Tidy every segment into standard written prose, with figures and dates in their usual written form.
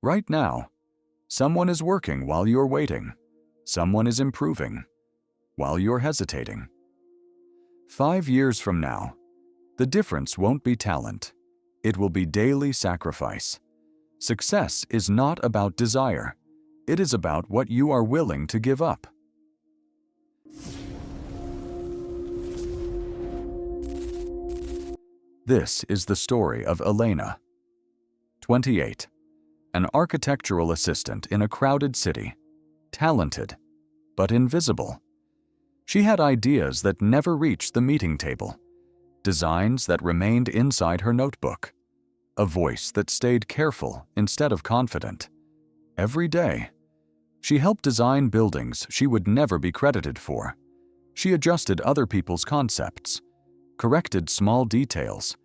Right now, someone is working while you're waiting. Someone is improving while you're hesitating. 5 years from now, the difference won't be talent. It will be daily sacrifice. Success is not about desire. It is about what you are willing to give up. This is the story of Elena, 28, an architectural assistant in a crowded city, talented, but invisible. She had ideas that never reached the meeting table, designs that remained inside her notebook, a voice that stayed careful instead of confident. Every day, she helped design buildings she would never be credited for. She adjusted other people's concepts, corrected small details,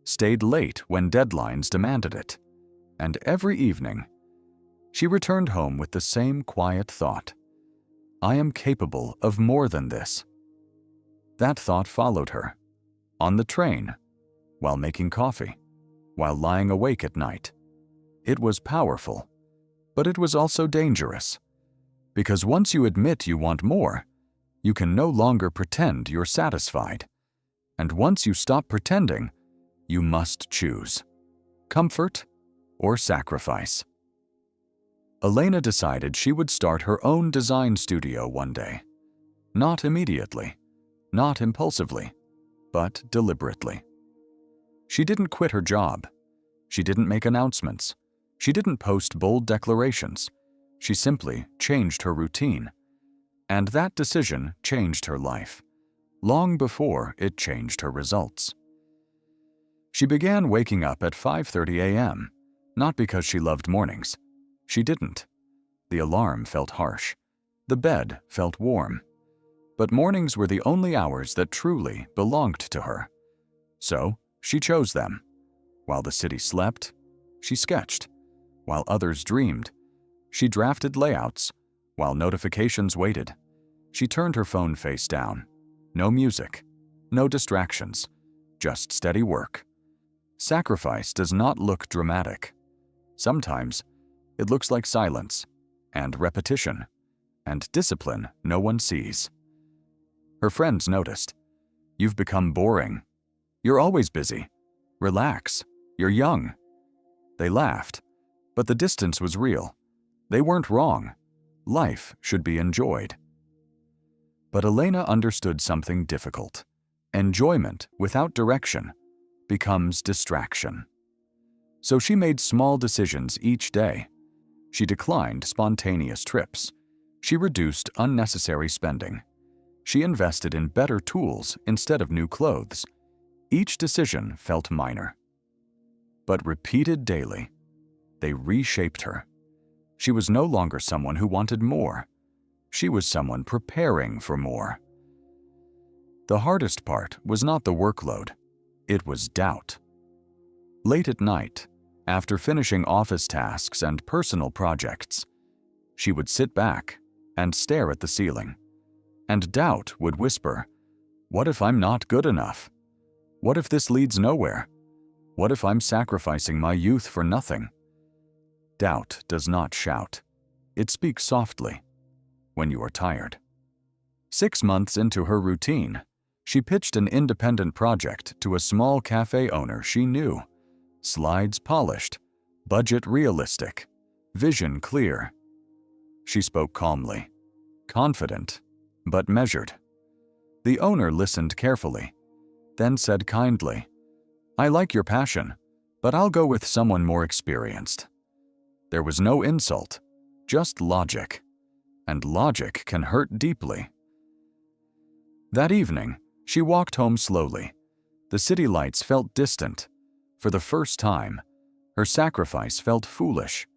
stayed late when deadlines demanded it, and every evening, she returned home with the same quiet thought: I am capable of more than this. That thought followed her, on the train, while making coffee, while lying awake at night. It was powerful, but it was also dangerous, because once you admit you want more, you can no longer pretend you're satisfied. And once you stop pretending, you must choose comfort or sacrifice. Elena decided she would start her own design studio one day. Not immediately, not impulsively, but deliberately. She didn't quit her job. She didn't make announcements. She didn't post bold declarations. She simply changed her routine. And that decision changed her life, long before it changed her results. She began waking up at 5:30 a.m., not because she loved mornings. She didn't. The alarm felt harsh. The bed felt warm. But mornings were the only hours that truly belonged to her. So she chose them. While the city slept, she sketched. While others dreamed, she drafted layouts. While notifications waited, she turned her phone face down. No music, no distractions, just steady work. Sacrifice does not look dramatic. Sometimes it looks like silence and repetition and discipline no one sees. Her friends noticed. You've become boring. You're always busy. Relax. You're young. They laughed, but the distance was real. They weren't wrong. Life should be enjoyed. But Elena understood something difficult. Enjoyment without direction becomes distraction. So she made small decisions each day. She declined spontaneous trips. She reduced unnecessary spending. She invested in better tools instead of new clothes. Each decision felt minor, but repeated daily, they reshaped her. She was no longer someone who wanted more. She was someone preparing for more. The hardest part was not the workload. It was doubt. Late at night, after finishing office tasks and personal projects, she would sit back and stare at the ceiling. And doubt would whisper, "What if I'm not good enough? What if this leads nowhere? What if I'm sacrificing my youth for nothing?" Doubt does not shout. It speaks softly when you are tired. 6 months into her routine, she pitched an independent project to a small cafe owner she knew. Slides polished, budget realistic, vision clear. She spoke calmly, confident, but measured. The owner listened carefully, then said kindly, "I like your passion, but I'll go with someone more experienced." There was no insult, just logic, and logic can hurt deeply. That evening, she walked home slowly. The city lights felt distant. For the first time, her sacrifice felt foolish.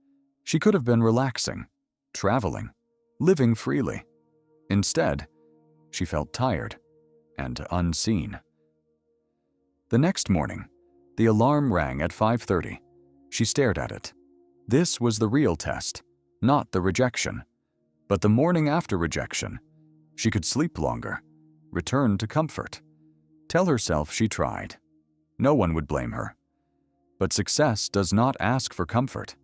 She could have been relaxing, traveling, living freely. Instead, she felt tired and unseen. The next morning, the alarm rang at 5:30. She stared at it. This was the real test, not the rejection. But the morning after rejection, she could sleep longer, return to comfort, tell herself she tried. No one would blame her. But success does not ask for comfort.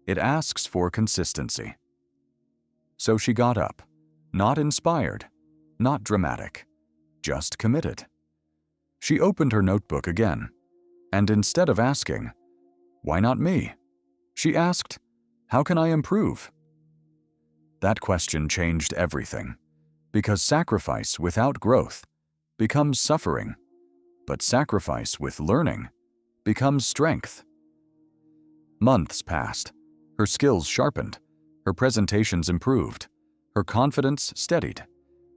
It asks for consistency. So she got up, not inspired, not dramatic, just committed. She opened her notebook again, and instead of asking, "Why not me?" she asked, "How can I improve?" That question changed everything, because sacrifice without growth becomes suffering, but sacrifice with learning becomes strength. Months passed. Her skills sharpened, her presentations improved, her confidence steadied.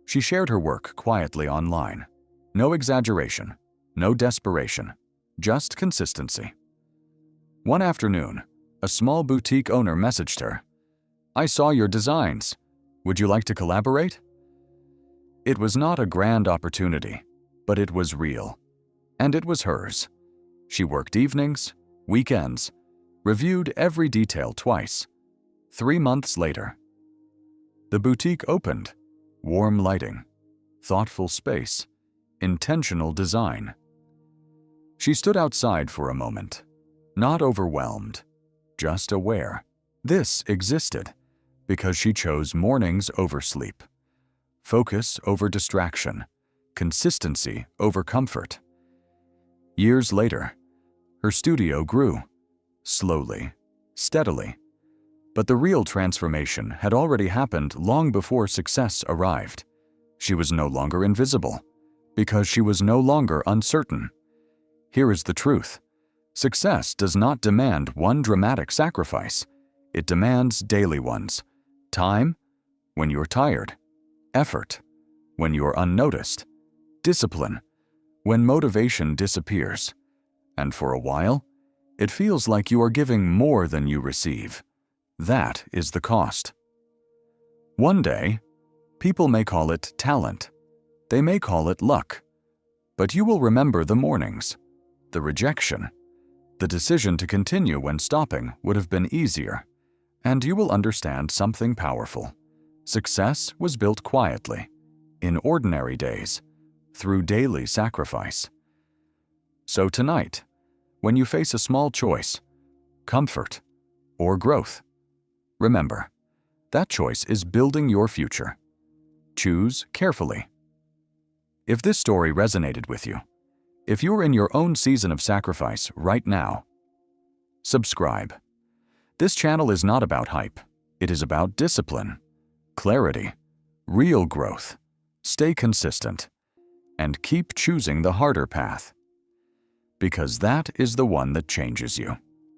She shared her work quietly online. No exaggeration, no desperation, just consistency. One afternoon, a small boutique owner messaged her, "I saw your designs. Would you like to collaborate?" It was not a grand opportunity, but it was real. And it was hers. She worked evenings, weekends, reviewed every detail twice. 3 months later, the boutique opened. Warm lighting, thoughtful space, intentional design. She stood outside for a moment, not overwhelmed, just aware. This existed because she chose mornings over sleep, focus over distraction, consistency over comfort. Years later, her studio grew, slowly, steadily. But the real transformation had already happened long before success arrived. She was no longer invisible, because she was no longer uncertain. Here is the truth. Success does not demand one dramatic sacrifice. It demands daily ones. Time, when you're tired. Effort, when you're unnoticed. Discipline, when motivation disappears. And for a while, it feels like you are giving more than you receive. That is the cost. One day, people may call it talent. They may call it luck. But you will remember the mornings, the rejection. The decision to continue when stopping would have been easier. And you will understand something powerful. Success was built quietly, in ordinary days, through daily sacrifice. So tonight, when you face a small choice, comfort or growth, remember, that choice is building your future. Choose carefully. If this story resonated with you, if you're in your own season of sacrifice right now, subscribe. This channel is not about hype. It is about discipline, clarity, real growth. Stay consistent, and keep choosing the harder path, because that is the one that changes you.